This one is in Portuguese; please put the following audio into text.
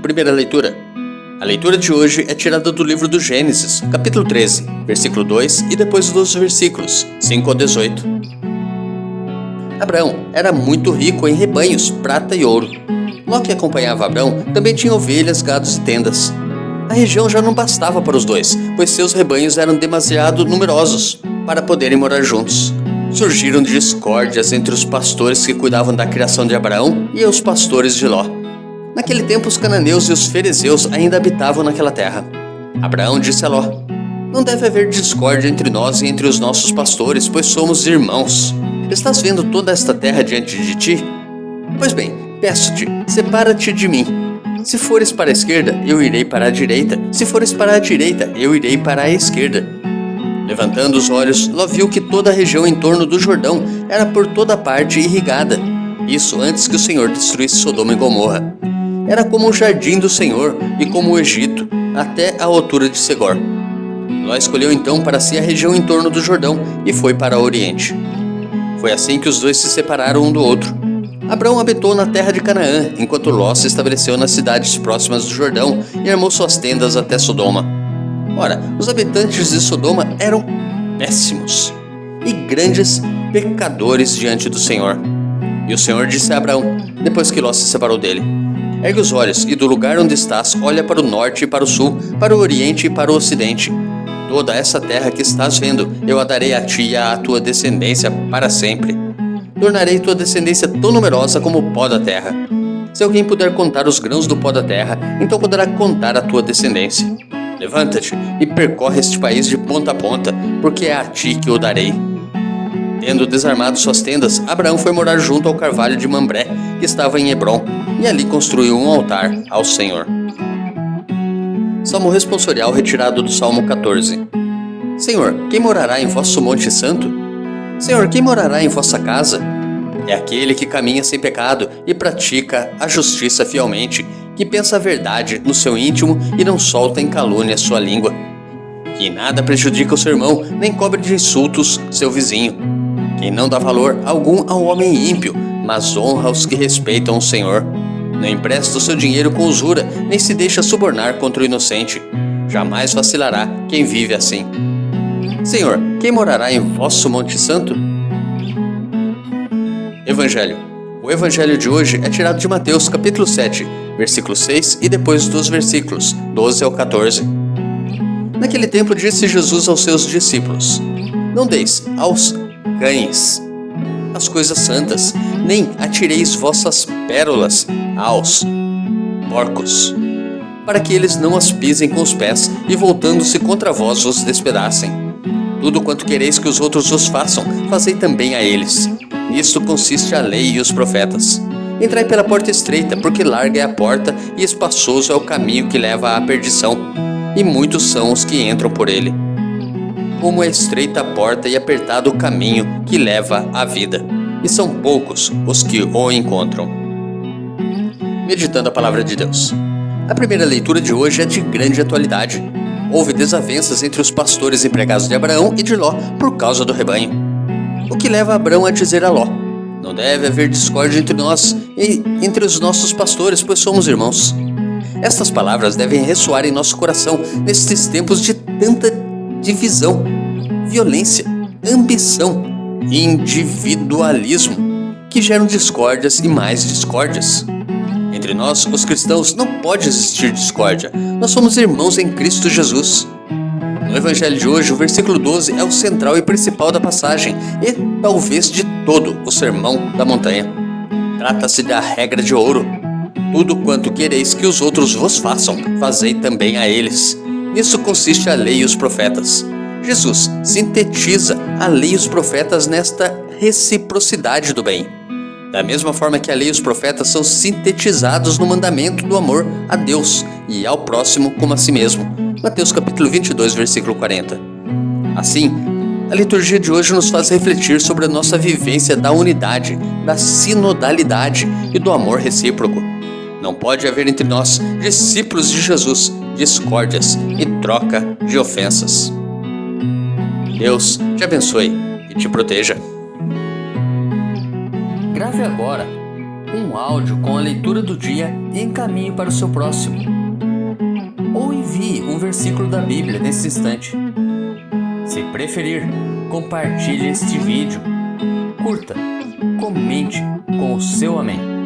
Primeira leitura. A leitura de hoje é tirada do livro do Gênesis, capítulo 13, versículo 2 e depois dos versículos 5 ao 18. Abraão era muito rico em rebanhos, prata e ouro. Ló, que acompanhava Abraão, também tinha ovelhas, gados e tendas. A região já não bastava para os dois, pois seus rebanhos eram demasiado numerosos para poderem morar juntos. Surgiram discórdias entre os pastores que cuidavam da criação de Abraão e os pastores de Ló. Naquele tempo, os cananeus e os ferezeus ainda habitavam naquela terra. Abraão disse a Ló: "Não deve haver discórdia entre nós e entre os nossos pastores, pois somos irmãos. Estás vendo toda esta terra diante de ti? Pois bem, peço-te, separa-te de mim. Se fores para a esquerda, eu irei para a direita. Se fores para a direita, eu irei para a esquerda." Levantando os olhos, Ló viu que toda a região em torno do Jordão era por toda parte irrigada. Isso antes que o Senhor destruísse Sodoma e Gomorra. Era como o jardim do Senhor e como o Egito, até a altura de Segor. Ló escolheu então para si a região em torno do Jordão e foi para o Oriente. Foi assim que os dois se separaram um do outro. Abraão habitou na terra de Canaã, enquanto Ló se estabeleceu nas cidades próximas do Jordão e armou suas tendas até Sodoma. Ora, os habitantes de Sodoma eram péssimos e grandes pecadores diante do Senhor. E o Senhor disse a Abraão, depois que Ló se separou dele: "Ergue os olhos e do lugar onde estás, olha para o norte e para o sul, para o oriente e para o ocidente. Toda essa terra que estás vendo, eu a darei a ti e à tua descendência para sempre. Tornarei tua descendência tão numerosa como o pó da terra. Se alguém puder contar os grãos do pó da terra, então poderá contar a tua descendência. Levanta-te e percorre este país de ponta a ponta, porque é a ti que o darei." Tendo desarmado suas tendas, Abraão foi morar junto ao carvalho de Mambré, que estava em Hebrom, e ali construiu um altar ao Senhor. Salmo responsorial retirado do Salmo 14. Senhor, quem morará em vosso monte santo? Senhor, quem morará em vossa casa? É aquele que caminha sem pecado e pratica a justiça fielmente, que pensa a verdade no seu íntimo e não solta em calúnia sua língua. Que nada prejudica o seu irmão, nem cobre de insultos seu vizinho. Quem não dá valor algum ao homem ímpio, mas honra os que respeitam o Senhor. Não empresta o seu dinheiro com usura, nem se deixa subornar contra o inocente. Jamais vacilará quem vive assim. Senhor, quem morará em vosso monte santo? Evangelho. O evangelho de hoje é tirado de Mateus, capítulo 7, versículo 6 e depois dos versículos 12 ao 14. Naquele tempo disse Jesus aos seus discípulos: "Não deis aos cães as coisas santas, nem atireis vossas pérolas aos porcos, para que eles não as pisem com os pés e voltando-se contra vós vos despedacem. Tudo quanto quereis que os outros vos façam, fazei também a eles. Nisto consiste a lei e os profetas. Entrai pela porta estreita, porque larga é a porta e espaçoso é o caminho que leva à perdição, e muitos são os que entram por ele. Como é estreita a porta e apertado o caminho que leva à vida, e são poucos os que o encontram." Meditando a palavra de Deus. A primeira leitura de hoje é de grande atualidade. Houve desavenças entre os pastores empregados de Abraão e de Ló por causa do rebanho. O que leva Abraão a dizer a Ló: "Não deve haver discórdia entre nós e entre os nossos pastores, pois somos irmãos." Estas palavras devem ressoar em nosso coração nestes tempos de tanta divisão, violência, ambição e individualismo que geram discórdias e mais discórdias. Entre nós, os cristãos, não pode existir discórdia. Nós somos irmãos em Cristo Jesus. No evangelho de hoje, o versículo 12 é o central e principal da passagem e talvez de todo o sermão da montanha. Trata-se da regra de ouro. Tudo quanto quereis que os outros vos façam, fazei também a eles. Nisso consiste a lei e os profetas. Jesus sintetiza a lei e os profetas nesta reciprocidade do bem. Da mesma forma que a lei e os profetas são sintetizados no mandamento do amor a Deus e ao próximo como a si mesmo. Mateus capítulo 22, versículo 40. Assim, a liturgia de hoje nos faz refletir sobre a nossa vivência da unidade, da sinodalidade e do amor recíproco. Não pode haver entre nós, discípulos de Jesus, discórdias e troca de ofensas. Deus te abençoe e te proteja. Grave agora um áudio com a leitura do dia e encaminhe para o seu próximo. Ou envie um versículo da Bíblia nesse instante. Se preferir, compartilhe este vídeo. Curta, comente com o seu amém.